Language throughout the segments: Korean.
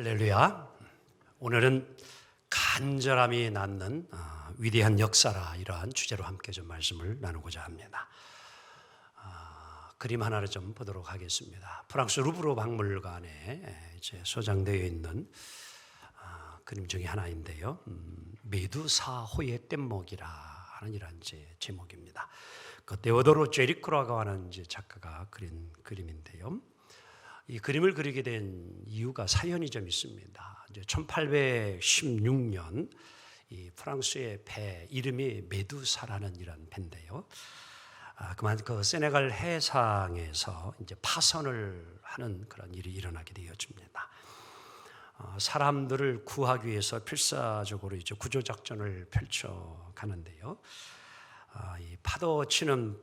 할렐루야. 오늘은 간절함이 낳는 위대한 역사라, 이러한 주제로 함께 좀 말씀을 나누고자 합니다. 그림 하나를 좀 보도록 하겠습니다. 프랑스 루브르 박물관에 이제 소장되어 있는 그림 중에 하나인데요. 메두사호의 뗏목이라 하는 이런 이제 제목입니다. 그 데오도로 제리코라고 하는 이제 작가가 그린 그림인데요. 이 그림을 그리게 된 이유가 사연이 좀 있습니다. 이제 1816년 이 프랑스의 배 이름이 메두사라는 이런 배인데요. 그 세네갈 해상에서 이제 파선을 하는 그런 일이 일어나게 되어집니다. 사람들을 구하기 위해서 필사적으로 이제 구조 작전을 펼쳐 가는데요. 이 파도 치는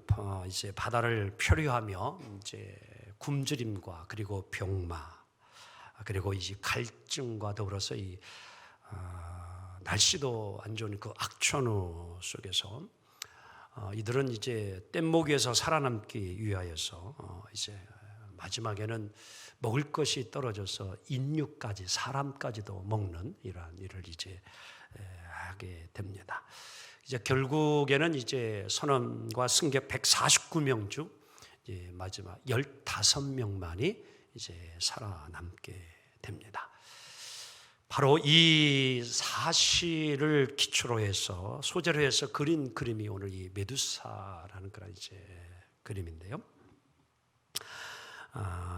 이제 바다를 표류하며 이제 굶주림과 그리고 병마 그리고 이제 갈증과 더불어서 이 날씨도 안 좋은 그 악천후 속에서 이들은 이제 뗏목 위에서 살아남기 위하여서 이제 마지막에는 먹을 것이 떨어져서 인육까지 사람까지도 먹는 이러한 일을 이제 하게 됩니다. 이제 결국에는 이제 선원과 승객 149명 중 이제 마지막 15명만이 이제 살아남게 됩니다. 바로 이 사실을 기초로 해서 소재로 해서 그린 그림이 오늘 이 메두사라는 그런 이제 그림인데요.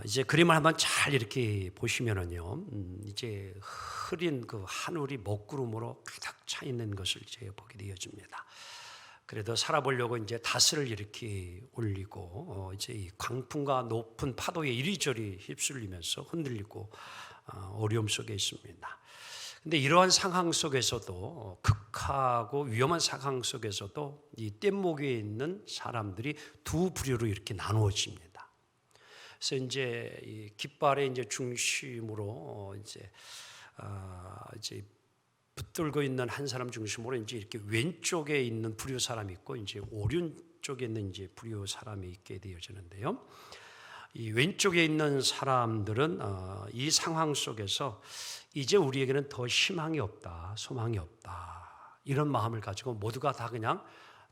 이제 그림을 한번 잘 이렇게 보시면은요, 이제 흐린 그 하늘이 먹구름으로 가득 차 있는 것을 이제 보게 되어집니다. 그래도 살아보려고 이제 다스를 이렇게 올리고 이제 이 광풍과 높은 파도에 이리저리 휩쓸리면서 흔들리고 어려움 속에 있습니다. 근데 이러한 상황 속에서도 극하고 위험한 상황 속에서도 이 뗏목 위에 있는 사람들이 두 부류로 이렇게 나누어집니다. 그래서 이제 이 깃발의 이제 중심으로 이제 붙들고 있는 한 사람 중심으로 이제 이렇게 왼쪽에 있는 부류 사람이 있고 이제 오른쪽에 있는 이제 부류 사람이 있게 되어지는데요. 이 왼쪽에 있는 사람들은 이 상황 속에서 이제 우리에게는 더 희망이 없다, 소망이 없다, 이런 마음을 가지고 모두가 다 그냥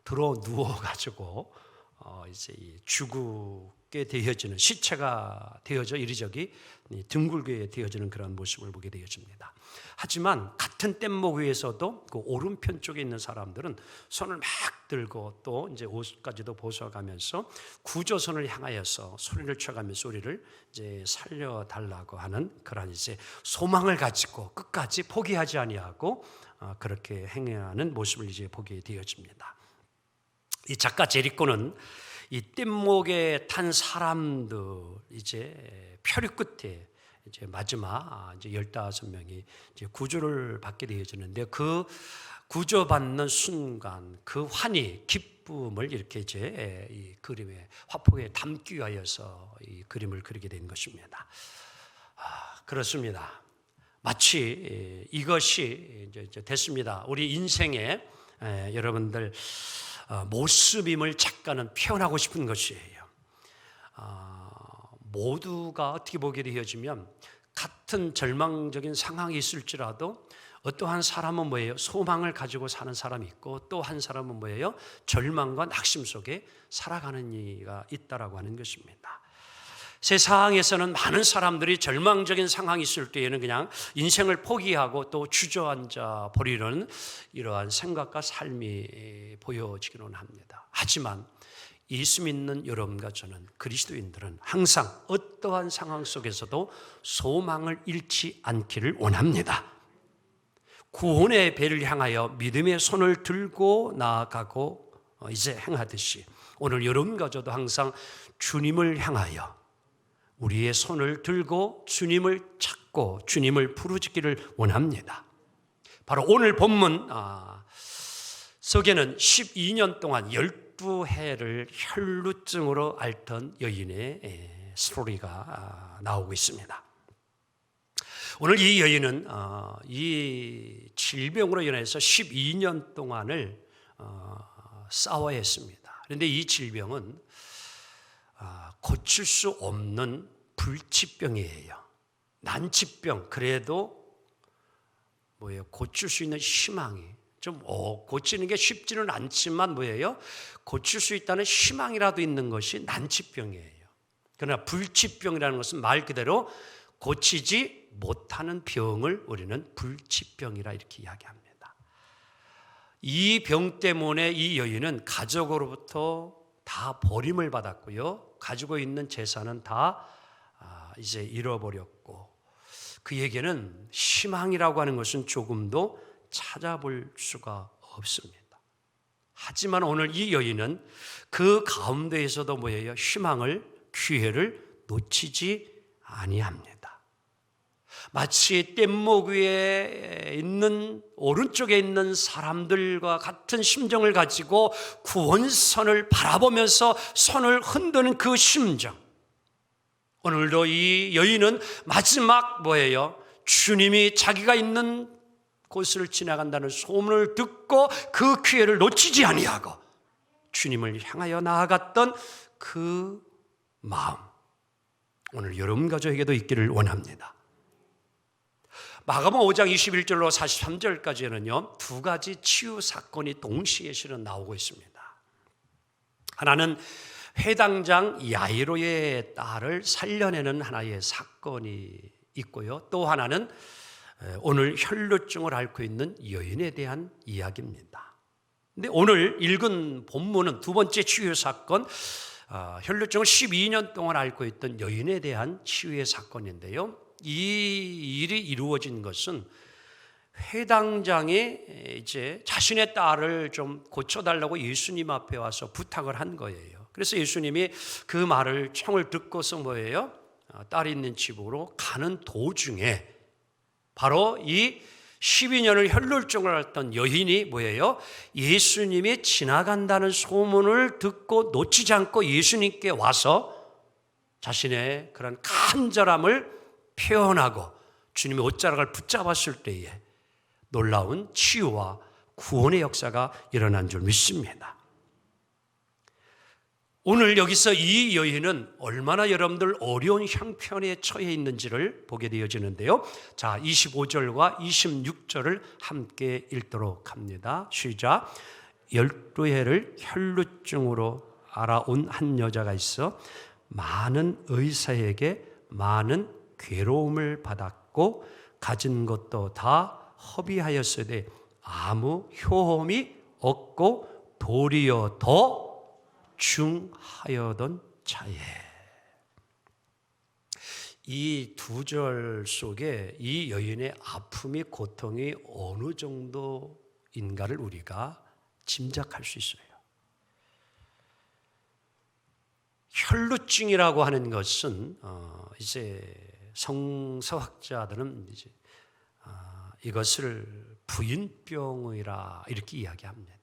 들어 누워 가지고 이제 죽게 되어지는, 시체가 되어져 이리저리 둥글게 되어지는 그런 모습을 보게 되어집니다. 하지만 같은 뗏목 위에서도 그 오른편 쪽에 있는 사람들은 손을 막 들고 또 이제 옷까지도 벗어가면서 구조선을 향하여서 소리를 쳐가면서 우리를 이제 살려달라고 하는 그런 이제 소망을 가지고 끝까지 포기하지 아니하고 그렇게 행하는 모습을 이제 보게 되어집니다. 이 작가 제리코는 이 뗏목에 탄 사람들 이제 표류 끝에 이제 마지막 이제 15명이 이제 구조를 받게 되어지는데 그 구조받는 순간 그 환희, 기쁨을 이렇게 이제 이 그림의 화폭에 담기 위하여서 이 그림을 그리게 된 것입니다. 그렇습니다. 마치 이것이 이제 됐습니다. 우리 인생에 여러분들 모습임을 작가는 표현하고 싶은 것이에요. 모두가 어떻게 보게 되어지면 같은 절망적인 상황이 있을지라도 어떠한 사람은 뭐예요? 소망을 가지고 사는 사람이 있고 또 한 사람은 뭐예요? 절망과 낙심 속에 살아가는 이가 있다라고 하는 것입니다. 세상에서는 많은 사람들이 절망적인 상황이 있을 때에는 그냥 인생을 포기하고 또 주저앉아 버리는 이러한 생각과 삶이 보여지기는 합니다. 하지만 예수 믿는 여러분과 저는, 그리스도인들은 항상 어떠한 상황 속에서도 소망을 잃지 않기를 원합니다. 구원의 배를 향하여 믿음의 손을 들고 나아가고 이제 행하듯이 오늘 여러분과 저도 항상 주님을 향하여 우리의 손을 들고 주님을 찾고 주님을 부르짖기를 원합니다. 바로 오늘 본문 속에는 12년 동안 12해를 혈루증으로 앓던 여인의 스토리가 나오고 있습니다. 오늘 이 여인은 이 질병으로 인해서 12년 동안을 싸워야 했습니다. 그런데 이 질병은 고칠 수 없는 불치병이에요. 난치병, 그래도 고칠 수 있는 희망이 좀 고치는 게 쉽지는 않지만 고칠 수 있다는 희망이라도 있는 것이 난치병이에요. 그러나 불치병이라는 것은 말 그대로 고치지 못하는 병을 우리는 불치병이라 이렇게 이야기합니다. 이 병 때문에 이 여인은 가족으로부터 다 버림을 받았고요. 가지고 있는 재산은 다 이제 잃어버렸고, 그에게는 희망이라고 하는 것은 조금도 찾아볼 수가 없습니다. 하지만 오늘 이 여인은 그 가운데에서도 희망을, 기회를 놓치지 아니합니다. 마치 뗏목 위에 있는 오른쪽에 있는 사람들과 같은 심정을 가지고 구원선을 바라보면서 손을 흔드는 그 심정. 오늘도 이 여인은 마지막 주님이 자기가 있는 곳을 지나간다는 소문을 듣고 그 기회를 놓치지 아니하고 주님을 향하여 나아갔던 그 마음, 오늘 여러분 가족에게도 있기를 원합니다. 마가복음 5장 21절로 43절까지는요, 두 가지 치유 사건이 동시에 실은 나오고 있습니다. 하나는 회당장 야이로의 딸을 살려내는 하나의 사건이 있고요, 또 하나는 오늘 혈루증을 앓고 있는 여인에 대한 이야기입니다. 근데 오늘 읽은 본문은 두 번째 치유 사건, 혈루증을 12년 동안 앓고 있던 여인에 대한 치유의 사건인데요, 이 일이 이루어진 것은 회당장이 이제 자신의 딸을 좀 고쳐달라고 예수님 앞에 와서 부탁을 한 거예요. 그래서 예수님이 그 말을 청을 듣고서 딸이 있는 집으로 가는 도중에 바로 이 12년을 혈루증을 앓던 여인이 예수님이 지나간다는 소문을 듣고 놓치지 않고 예수님께 와서 자신의 그런 간절함을 표현하고 주님의 옷자락을 붙잡았을 때에 놀라운 치유와 구원의 역사가 일어난 줄 믿습니다. 오늘 여기서 이 여인은 얼마나 여러분들 어려운 형편에 처해 있는지를 보게 되어지는데요. 자, 25절과 26절을 함께 읽도록 합니다. 시작. 12해를 혈루증으로 알아온 한 여자가 있어 많은 의사에게 많은 괴로움을 받았고 가진 것도 다 허비하였으되 아무 효험이 없고 도리어 더 중하여던 자에. 이 두 절 속에 이 여인의 아픔이, 고통이 어느 정도인가를 우리가 짐작할 수 있어요. 혈루증이라고 하는 것은 이제 성서학자들은 이제 이것을 부인병이라 이렇게 이야기합니다.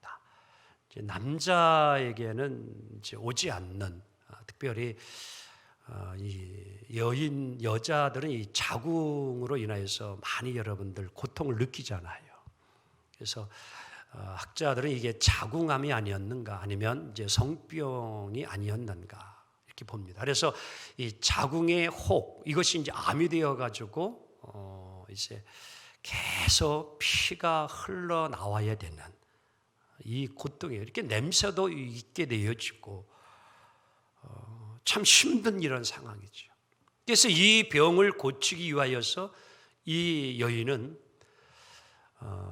남자에게는 이제 오지 않는, 특별히 이 여자들은 이 자궁으로 인하여서 많이 여러분들 고통을 느끼잖아요. 그래서 학자들은 이게 자궁암이 아니었는가, 아니면 이제 성병이 아니었는가 이렇게 봅니다. 그래서 이 자궁의 혹, 이것이 이제 암이 되어 가지고 이제 계속 피가 흘러 나와야 되는 이 고통이에요. 이렇게 냄새도 있게 되어지고 참 힘든 이런 상황이죠. 그래서 이 병을 고치기 위하여서 이 여인은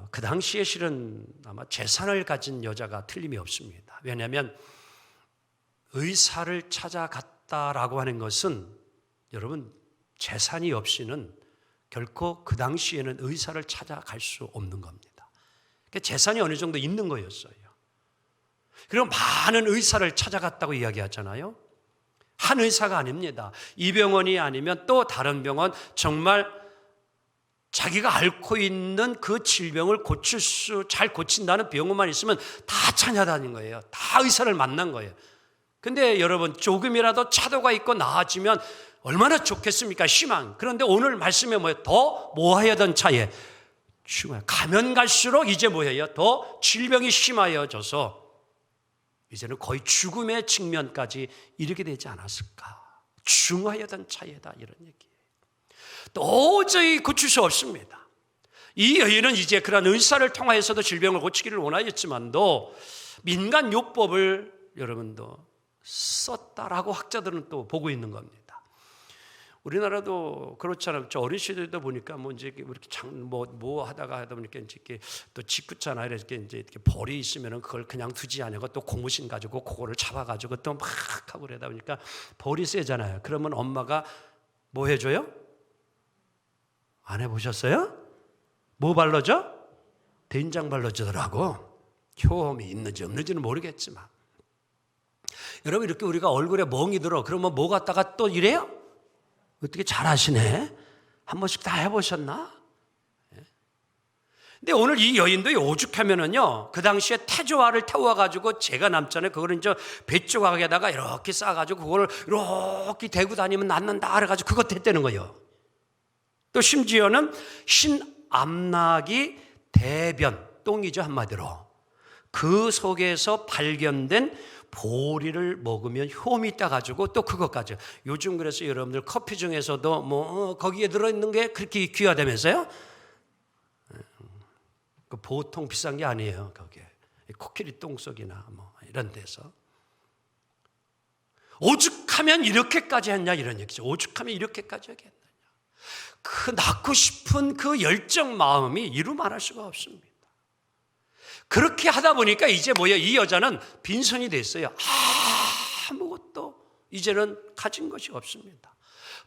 그 당시에 실은 아마 재산을 가진 여자가 틀림이 없습니다. 왜냐하면 의사를 찾아갔다라고 하는 것은 여러분 재산이 없이는 결코 그 당시에는 의사를 찾아갈 수 없는 겁니다. 재산이 어느 정도 있는 거였어요. 그리고 많은 의사를 찾아갔다고 이야기하잖아요. 한 의사가 아닙니다. 이 병원이 아니면 또 다른 병원, 정말 자기가 앓고 있는 그 질병을 잘 고친다는 병원만 있으면 다 찾아다닌 거예요. 다 의사를 만난 거예요. 근데 여러분, 조금이라도 차도가 있고 나아지면 얼마나 좋겠습니까? 희망. 그런데 오늘 말씀에 더 모아야던 차에 가면 갈수록 이제 더 질병이 심하여져서 이제는 거의 죽음의 측면까지 이르게 되지 않았을까? 중하여던 차에다, 이런 얘기예요. 도저히 고칠 수 없습니다. 이 여인은 이제 그런 의사를 통하여서도 질병을 고치기를 원하였지만도 민간요법을 여러분도 썼다라고 학자들은 또 보고 있는 겁니다. 우리나라도 그렇잖아요. 저 어린 시절도 보니까 뭐 이제 이렇게 뭐 하다 보니까 이렇게 또 직구잖아요. 이렇게 이제 이렇게 벌이 있으면은 그걸 그냥 두지 않고 또 고무신 가지고 그거를 잡아가지고 또 막 하고 그러다 보니까 벌이 세잖아요. 그러면 엄마가 뭐 해줘요? 안 해보셨어요? 뭐 발라줘? 된장 발라주더라고. 효험이 있는지 없는지는 모르겠지만 여러분 이렇게 우리가 얼굴에 멍이 들어 그러면 뭐 갖다가 또 이래요? 어떻게 잘하시네? 한 번씩 다 해보셨나? 근데 오늘 이 여인도 오죽하면은요, 그 당시에 태조화를 태워가지고 재가 남잖아요. 그거를 이제 뱃조각에다가 이렇게 싸가지고 그거를 이렇게 대고 다니면 낫는다. 그래가지고 그것 했다는 거예요. 또 심지어는 신암나기 대변, 똥이죠, 한마디로. 그 속에서 발견된 보리를 먹으면 효험이 있다 가지고 또 그것까지. 요즘 그래서 여러분들 커피 중에서도 뭐 거기에 들어있는 게 그렇게 귀하다면서요? 그 보통 비싼 게 아니에요. 거기에 코끼리 똥속이나 뭐 이런 데서. 오죽하면 이렇게까지 했냐 이런 얘기죠. 오죽하면 이렇게까지 하겠느냐. 그 낳고 싶은 그 열정 마음이 이루 말할 수가 없습니다. 그렇게 하다 보니까 이제 뭐예요? 이 여자는 빈손이 됐어요. 아무것도 이제는 가진 것이 없습니다.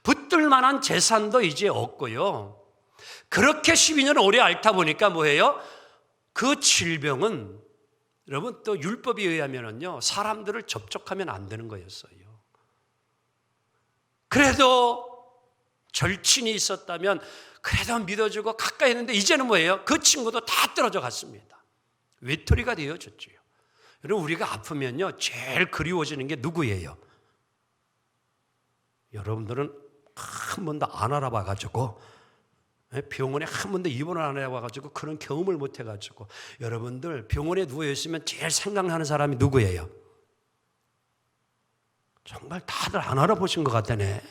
붙들 만한 재산도 이제 없고요. 그렇게 12년 오래 앓다 보니까 뭐예요? 그 질병은 여러분 또 율법에 의하면은요, 사람들을 접촉하면 안 되는 거였어요. 그래도 절친이 있었다면 그래도 믿어주고 가까이 했는데 이제는 뭐예요? 그 친구도 다 떨어져 갔습니다. 외톨이가 되어졌죠. 여러분 우리가 아프면요 제일 그리워지는 게 누구예요? 여러분들은 한 번도 안 알아봐가지고 병원에 한 번도 입원을 안 해봐가지고 그런 경험을 못 해가지고 여러분들 병원에 누워있으면 제일 생각나는 사람이 누구예요? 정말 다들 안 알아보신 것 같다네.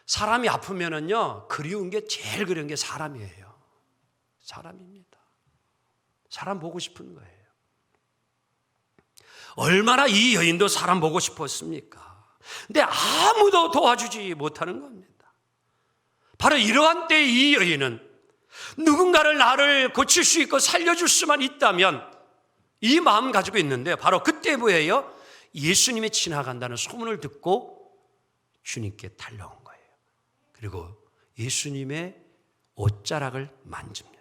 사람이 아프면은요 그리운 게 제일 그리운 게 사람이에요. 사람입니다. 사람 보고 싶은 거예요. 얼마나 이 여인도 사람 보고 싶었습니까? 근데 아무도 도와주지 못하는 겁니다. 바로 이러한 때에 이 여인은 누군가를 나를 고칠 수 있고 살려줄 수만 있다면 이 마음 가지고 있는데 바로 그때 뭐예요? 예수님이 지나간다는 소문을 듣고 주님께 달려온 거예요. 그리고 예수님의 옷자락을 만집니다.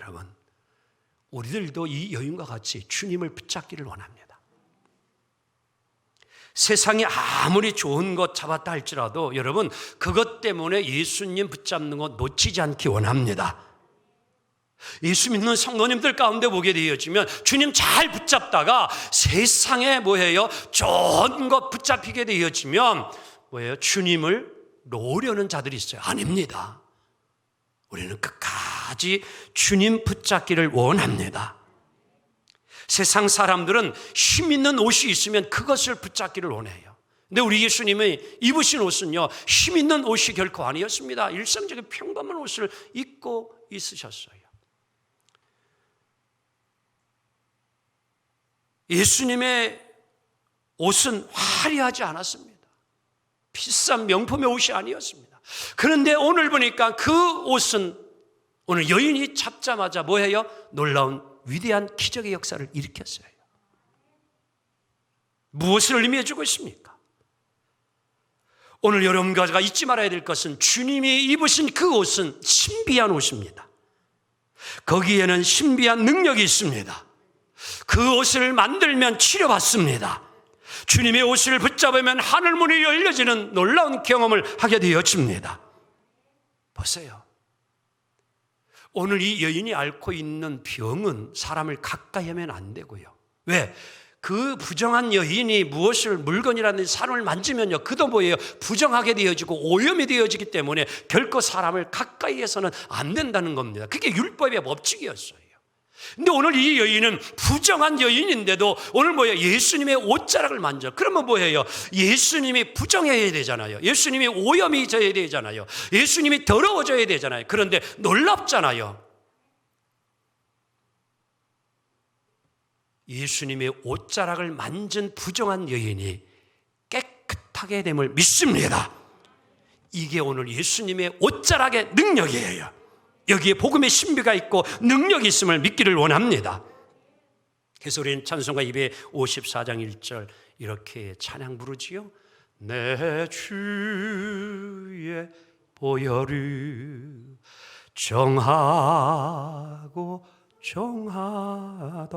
여러분, 우리들도 이 여인과 같이 주님을 붙잡기를 원합니다. 세상이 아무리 좋은 것 잡았다 할지라도 여러분 그것 때문에 예수님 붙잡는 것 놓치지 않기 원합니다. 예수 믿는 성도님들 가운데 보게 되어지면 주님 잘 붙잡다가 세상에 뭐예요? 좋은 것 붙잡히게 되어지면 뭐예요? 주님을 놓으려는 자들이 있어요. 아닙니다. 우리는 끝까지 주님 붙잡기를 원합니다. 세상 사람들은 힘 있는 옷이 있으면 그것을 붙잡기를 원해요. 근데 우리 예수님이 입으신 옷은요, 힘 있는 옷이 결코 아니었습니다. 일상적인 평범한 옷을 입고 있으셨어요. 예수님의 옷은 화려하지 않았습니다. 비싼 명품의 옷이 아니었습니다. 그런데 오늘 보니까 그 옷은 오늘 여인이 잡자마자 뭐예요? 놀라운 위대한 기적의 역사를 일으켰어요. 무엇을 의미해주고 있습니까? 오늘 여러분과 잊지 말아야 될 것은 주님이 입으신 그 옷은 신비한 옷입니다. 거기에는 신비한 능력이 있습니다. 그 옷을 만들면 치료받습니다. 주님의 옷을 붙잡으면 하늘문이 열려지는 놀라운 경험을 하게 되어집니다. 보세요. 오늘 이 여인이 앓고 있는 병은 사람을 가까이 하면 안 되고요. 왜? 그 부정한 여인이 무엇을 물건이라든지 사람을 만지면요, 그도 뭐예요? 부정하게 되어지고 오염이 되어지기 때문에 결코 사람을 가까이 해서는 안 된다는 겁니다. 그게 율법의 법칙이었어요. 근데 오늘 이 여인은 부정한 여인인데도 오늘 뭐예요? 예수님의 옷자락을 만져. 그러면 뭐예요? 예수님이 부정해야 되잖아요. 예수님이 오염이 져야 되잖아요. 예수님이 더러워져야 되잖아요. 그런데 놀랍잖아요. 예수님의 옷자락을 만진 부정한 여인이 깨끗하게 됨을 믿습니다. 이게 오늘 예수님의 옷자락의 능력이에요. 여기에 복음의 신비가 있고 능력이 있음을 믿기를 원합니다. 그래서 우리는 찬송가 254장 1절 이렇게 찬양 부르지요. 내 주의 보혈을 정하고 정하다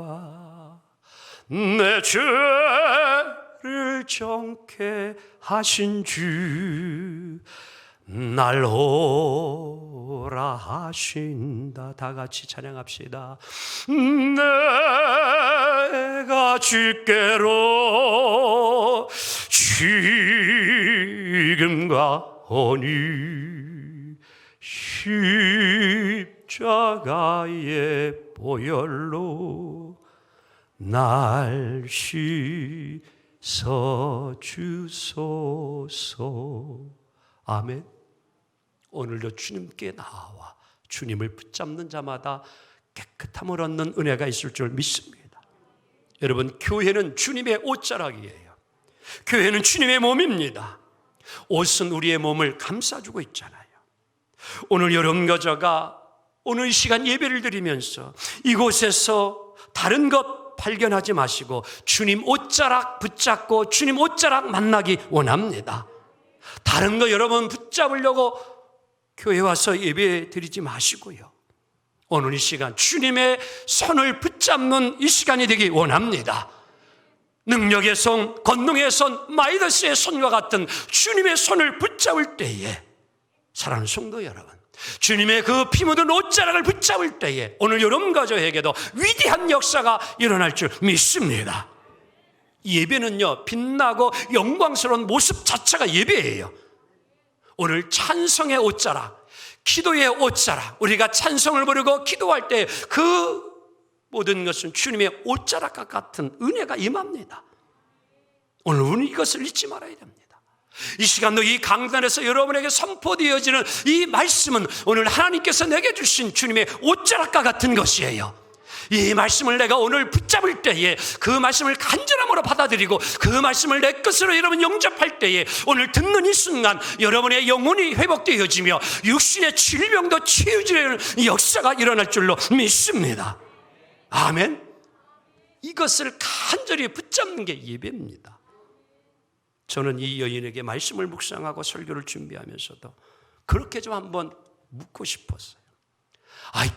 내 죄를 정케 하신 주 날 오라 하신다. 다 같이 찬양합시다. 내가 주께로 지금과 오니 십자가의 보혈로 날 씻어 주소서. 아멘. 오늘도 주님께 나와 주님을 붙잡는 자마다 깨끗함을 얻는 은혜가 있을 줄 믿습니다. 여러분, 교회는 주님의 옷자락이에요. 교회는 주님의 몸입니다. 옷은 우리의 몸을 감싸주고 있잖아요. 오늘 여러분과 저가 오늘 이 시간 예배를 드리면서 이곳에서 다른 것 발견하지 마시고 주님 옷자락 붙잡고 주님 옷자락 만나기 원합니다. 다른 거 여러분 붙잡으려고 교회 와서 예배 드리지 마시고요. 오늘 이 시간 주님의 손을 붙잡는 이 시간이 되기 원합니다. 능력의 손, 권능의 손, 마이더스의 손과 같은 주님의 손을 붙잡을 때에 사랑하는 성도 여러분, 주님의 그 피 묻은 옷자락을 붙잡을 때에 오늘 여러분과 저에게도 위대한 역사가 일어날 줄 믿습니다. 예배는요, 빛나고 영광스러운 모습 자체가 예배예요. 오늘 찬송의 옷자락, 기도의 옷자락, 우리가 찬송을 부르고 기도할 때 그 모든 것은 주님의 옷자락과 같은 은혜가 임합니다. 오늘 우리는 이것을 잊지 말아야 됩니다. 이 시간도 이 강단에서 여러분에게 선포되어지는 이 말씀은 오늘 하나님께서 내게 주신 주님의 옷자락과 같은 것이에요. 이 말씀을 내가 오늘 붙잡을 때에 그 말씀을 간절함으로 받아들이고 그 말씀을 내 것으로 여러분 영접할 때에 오늘 듣는 이 순간 여러분의 영혼이 회복되어지며 육신의 질병도 치유되는 역사가 일어날 줄로 믿습니다. 아멘. 이것을 간절히 붙잡는 게 예배입니다. 저는 이 여인에게 말씀을 묵상하고 설교를 준비하면서도 그렇게 좀 한번 묻고 싶었어요.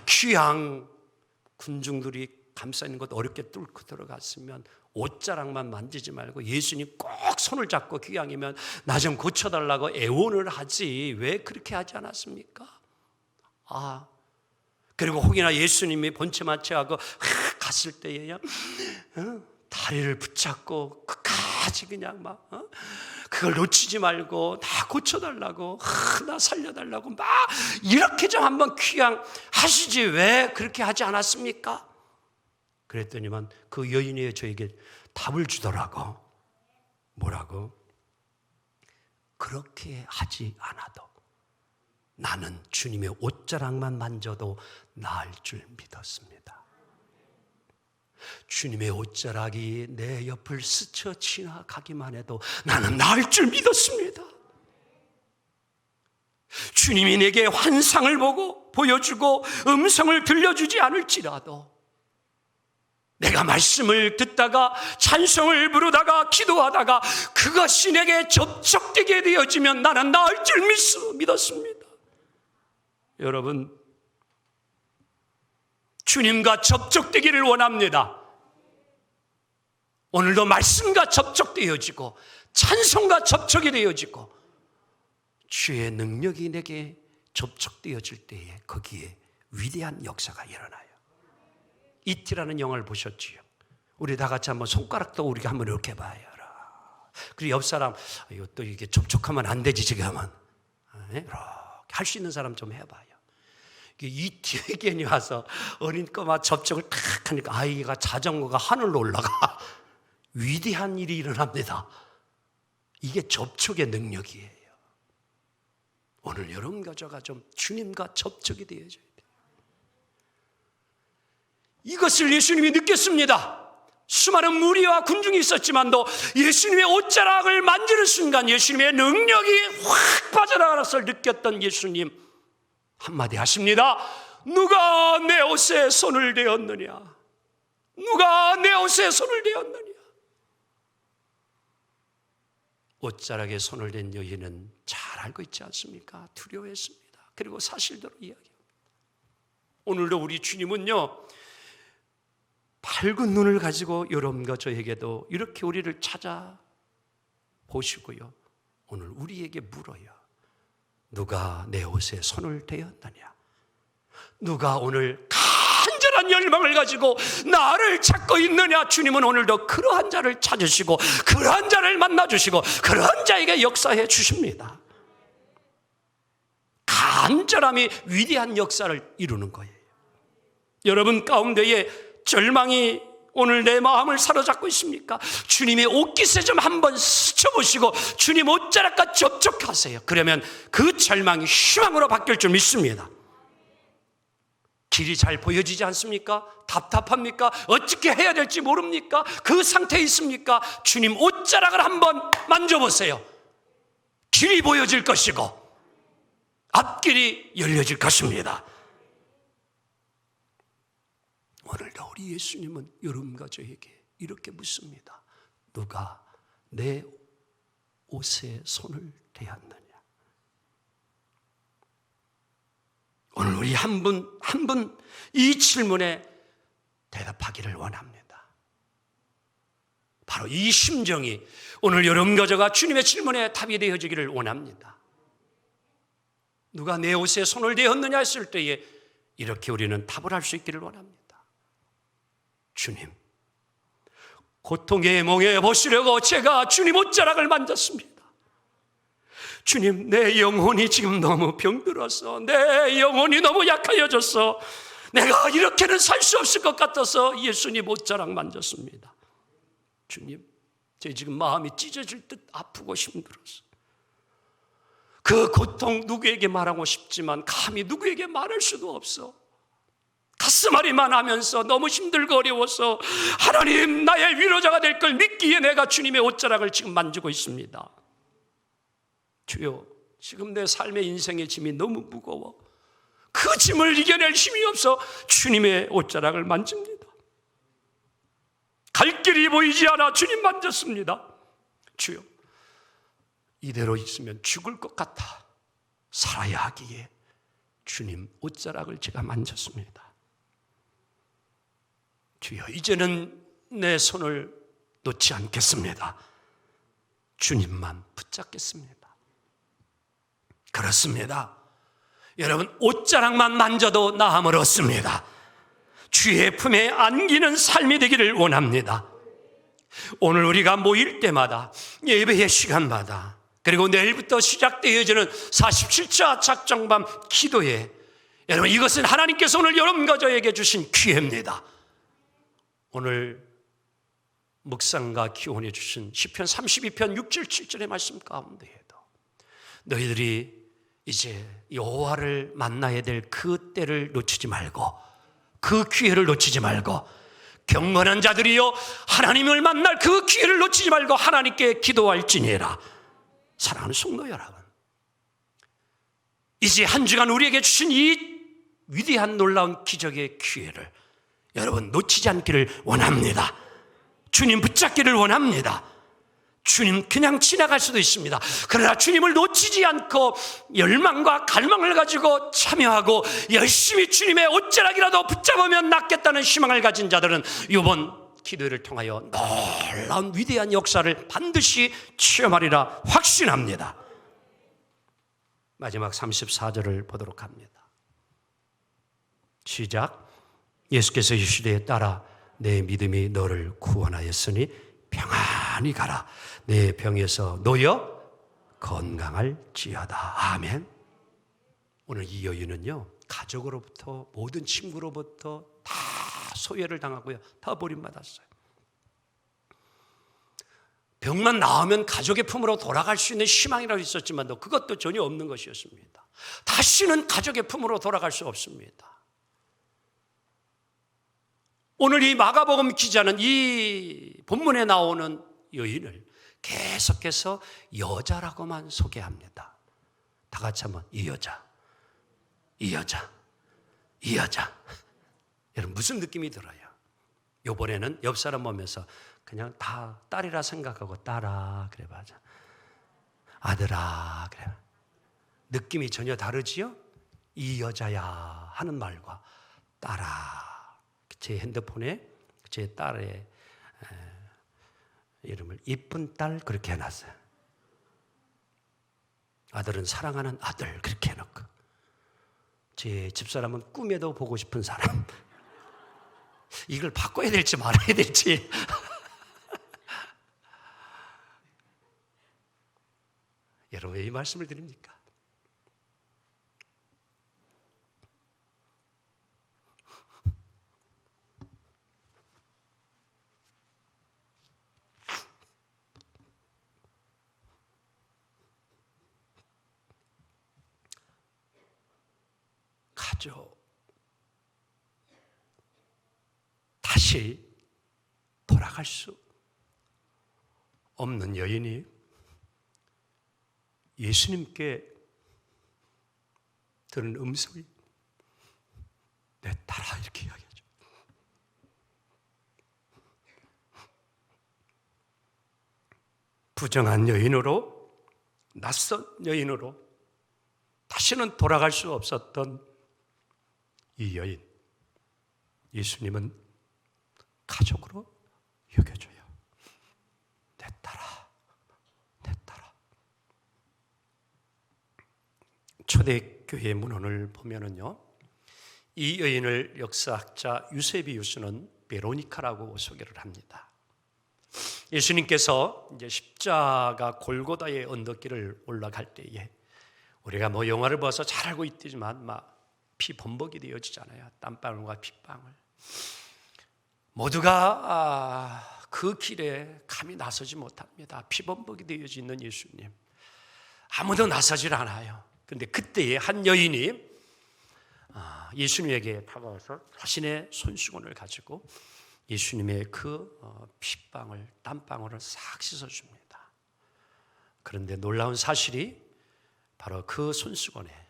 귀양 군중들이 감싸는 것 어렵게 뚫고 들어갔으면 옷자락만 만지지 말고 예수님 꼭 손을 잡고 귀양이면 나 좀 고쳐달라고 애원을 하지 왜 그렇게 하지 않았습니까? 그리고 혹이나 예수님이 본체마취하고 갔을 때에야 다리를 붙잡고 끝까지 그냥 막 그걸 놓치지 말고 나 고쳐달라고 나 살려달라고 막 이렇게 좀 한번 귀향하시지 왜 그렇게 하지 않았습니까? 그랬더니만 그 여인이 저에게 답을 주더라고. 뭐라고? 그렇게 하지 않아도 나는 주님의 옷자락만 만져도 나을 줄 믿었습니다. 주님의 옷자락이 내 옆을 스쳐 지나가기만 해도 나는 나을 줄 믿었습니다. 주님이 내게 환상을 보고 보여주고 음성을 들려주지 않을지라도 내가 말씀을 듣다가 찬송을 부르다가 기도하다가 그것이 내게 접촉되게 되어지면 나는 나을 줄 믿었습니다. 여러분, 주님과 접촉되기를 원합니다. 오늘도 말씀과 접촉되어지고 찬송과 접촉이 되어지고 주의 능력이 내게 접촉되어질 때에 거기에 위대한 역사가 일어나요. 이티라는 영화를 보셨지요? 우리 다 같이 한번 손가락도 우리가 한번 이렇게 봐요. 그리고 옆 사람 또 이게 접촉하면 안 되지 지금은 이렇게 할 수 있는 사람 좀 해봐요. 이티에겐이 와서 어린 꼬마 접촉을 탁 하니까 아이가 자전거가 하늘로 올라가. 위대한 일이 일어납니다. 이게 접촉의 능력이에요. 오늘 여러분과 저가 좀 주님과 접촉이 되어져야 돼요. 이것을 예수님이 느꼈습니다. 수많은 무리와 군중이 있었지만도 예수님의 옷자락을 만지는 순간 예수님의 능력이 확 빠져나가는 것을 느꼈던 예수님 한마디 하십니다. 누가 내 옷에 손을 대었느냐? 누가 내 옷에 손을 대었느냐? 옷자락에 손을 댄 여인은 잘 알고 있지 않습니까? 두려워했습니다. 그리고 사실대로 이야기합니다. 오늘도 우리 주님은요, 밝은 눈을 가지고 여러분과 저에게도 이렇게 우리를 찾아보시고요, 오늘 우리에게 물어요. 누가 내 옷에 손을 대었느냐? 누가 오늘 간절한 열망을 가지고 나를 찾고 있느냐? 주님은 오늘도 그러한 자를 찾으시고 그러한 자를 만나주시고 그러한 자에게 역사해 주십니다. 간절함이 위대한 역사를 이루는 거예요. 여러분 가운데에 절망이 오늘 내 마음을 사로잡고 있습니까? 주님의 옷깃에 좀 한번 스쳐보시고 주님 옷자락과 접촉하세요. 그러면 그 절망이 희망으로 바뀔 줄 믿습니다. 길이 잘 보여지지 않습니까? 답답합니까? 어떻게 해야 될지 모릅니까? 그 상태에 있습니까? 주님 옷자락을 한번 만져보세요. 길이 보여질 것이고 앞길이 열려질 것입니다. 오늘도 우리 예수님은 여러분과 저에게 이렇게 묻습니다. 누가 내 옷에 손을 대었느냐? 오늘 우리 한 분 한 분 이 질문에 대답하기를 원합니다. 바로 이 심정이 오늘 여러분과 저가 주님의 질문에 답이 되어지기를 원합니다. 누가 내 옷에 손을 대었느냐 했을 때에 이렇게 우리는 답을 할 수 있기를 원합니다. 주님, 고통의 몽에 보시려고 제가 주님 옷자락을 만졌습니다. 주님, 내 영혼이 지금 너무 병들어서, 내 영혼이 너무 약해졌어. 내가 이렇게는 살 수 없을 것 같아서 예수님 옷자락 만졌습니다. 주님, 제 지금 마음이 찢어질 듯 아프고 힘들어서 그 고통 누구에게 말하고 싶지만 감히 누구에게 말할 수도 없어. 가슴앓이만 하면서 너무 힘들고 어려워서 하나님 나의 위로자가 될 걸 믿기에 내가 주님의 옷자락을 지금 만지고 있습니다. 주여, 지금 내 삶의 인생의 짐이 너무 무거워. 그 짐을 이겨낼 힘이 없어 주님의 옷자락을 만집니다. 갈 길이 보이지 않아 주님 만졌습니다. 주여, 이대로 있으면 죽을 것 같아 살아야 하기에 주님 옷자락을 제가 만졌습니다. 주여, 이제는 내 손을 놓지 않겠습니다. 주님만 붙잡겠습니다. 그렇습니다. 여러분, 옷자락만 만져도 나음을 얻습니다. 주의 품에 안기는 삶이 되기를 원합니다. 오늘 우리가 모일 때마다, 예배의 시간마다, 그리고 내일부터 시작되어지는 47차 작정밤 기도에, 여러분, 이것은 하나님께서 오늘 여러분과 저에게 주신 기회입니다. 오늘 묵상과 기원해 주신 시편 32편 6절 7절의 말씀 가운데에도 너희들이 이제 여호와를 만나야 될 그 때를 놓치지 말고, 그 기회를 놓치지 말고, 경건한 자들이요 하나님을 만날 그 기회를 놓치지 말고 하나님께 기도할지니라. 사랑하는 성도 여러분, 이제 한 주간 우리에게 주신 이 위대한 놀라운 기적의 기회를 여러분 놓치지 않기를 원합니다. 주님 붙잡기를 원합니다. 주님 그냥 지나갈 수도 있습니다. 그러나 주님을 놓치지 않고 열망과 갈망을 가지고 참여하고 열심히 주님의 옷자락이라도 붙잡으면 낫겠다는 희망을 가진 자들은 이번 기도를 통하여 놀라운 위대한 역사를 반드시 체험하리라 확신합니다. 마지막 34절을 보도록 합니다. 시작. 예수께서 이르시되 딸아, 내 믿음이 너를 구원하였으니 평안히 가라. 내 병에서 놓여 건강할지어다. 아멘. 오늘 이 여인은요, 가족으로부터, 모든 친구로부터 다 소외를 당하고요, 다 버림받았어요. 병만 나으면 가족의 품으로 돌아갈 수 있는 희망이라고 있었지만도 그것도 전혀 없는 것이었습니다. 다시는 가족의 품으로 돌아갈 수 없습니다. 오늘 이 마가복음 기자는 이 본문에 나오는 여인을 계속해서 여자라고만 소개합니다. 다 같이 한번 이 여자, 이 여자, 이 여자. 여러분 무슨 느낌이 들어요? 이번에는 옆 사람 보면서 그냥 다 딸이라 생각하고 딸아 그래 봐자, 아들아 그래. 느낌이 전혀 다르지요? 이 여자야 하는 말과 딸아. 제 핸드폰에 제 딸의 이름을 이쁜 딸 그렇게 해놨어요. 아들은 사랑하는 아들 그렇게 해놓고, 제 집사람은 꿈에도 보고 싶은 사람. 이걸 바꿔야 될지 말아야 될지. 여러분 왜 이 말씀을 드립니까? 가족, 다시 돌아갈 수 없는 여인이 예수님께 들은 음성이 내 딸아 이렇게 이야기하죠. 부정한 여인으로, 낯선 여인으로 다시는 돌아갈 수 없었던 이 여인, 예수님은 가족으로 여겨줘요. 내 딸아, 내 딸아. 초대교회 문헌을 보면은요, 이 여인을 역사학자 유세비우스는 베로니카라고 소개를 합니다. 예수님께서 이제 십자가 골고다의 언덕길을 올라갈 때에, 우리가 뭐 영화를 봐서 잘 알고 있지만 막 피 범벅이 되어지잖아요. 땀방울과 핏방울. 모두가 그 길에 감히 나서지 못합니다. 피 범벅이 되어지는 예수님. 아무도 나서질 않아요. 그런데 그때에 한 여인이 예수님에게 다가와서 자신의 손수건을 가지고 예수님의 그 핏방울, 땀방울을 싹 씻어줍니다. 그런데 놀라운 사실이 바로 그 손수건에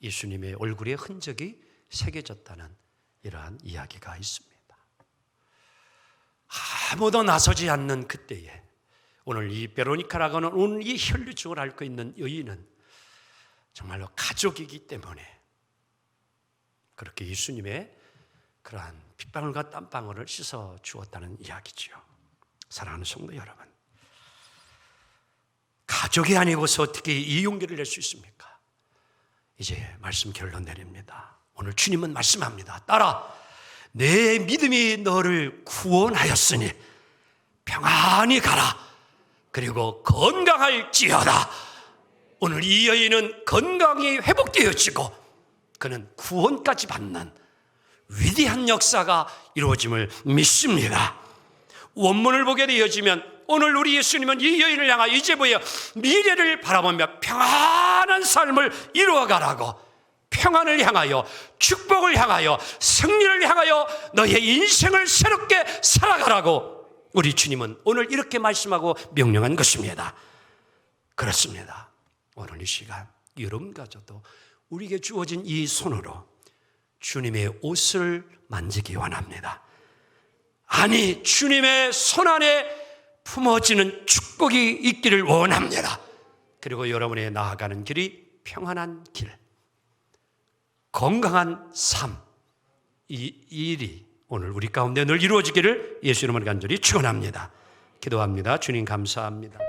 예수님의 얼굴의 흔적이 새겨졌다는 이러한 이야기가 있습니다. 아무도 나서지 않는 그때에 오늘 이 베로니카라고 하는 오늘 이 혈류증을 앓고 있는 여인은 정말로 가족이기 때문에 그렇게 예수님의 그러한 핏방울과 땀방울을 씻어 주었다는 이야기죠. 사랑하는 성도 여러분, 가족이 아니고서 어떻게 이 용기를 낼 수 있습니까? 이제 말씀 결론 내립니다. 오늘 주님은 말씀합니다. 딸아, 내 믿음이 너를 구원하였으니 평안히 가라. 그리고 건강할지어다. 오늘 이 여인은 건강이 회복되어지고 그는 구원까지 받는 위대한 역사가 이루어짐을 믿습니다. 원문을 보게 되어지면 오늘 우리 예수님은 이 여인을 향하여 이제부터 미래를 바라보며 평안한 삶을 이루어가라고, 평안을 향하여, 축복을 향하여, 승리를 향하여 너의 인생을 새롭게 살아가라고 우리 주님은 오늘 이렇게 말씀하고 명령한 것입니다. 그렇습니다. 오늘 이 시간 여러분과저도 우리에게 주어진 이 손으로 주님의 옷을 만지기 원합니다. 아니, 주님의 손 안에 품어지는 축복이 있기를 원합니다. 그리고 여러분의 나아가는 길이 평안한 길, 건강한 삶, 이 일이 오늘 우리 가운데 늘 이루어지기를 예수 이름으로 간절히 축원합니다. 기도합니다. 주님 감사합니다.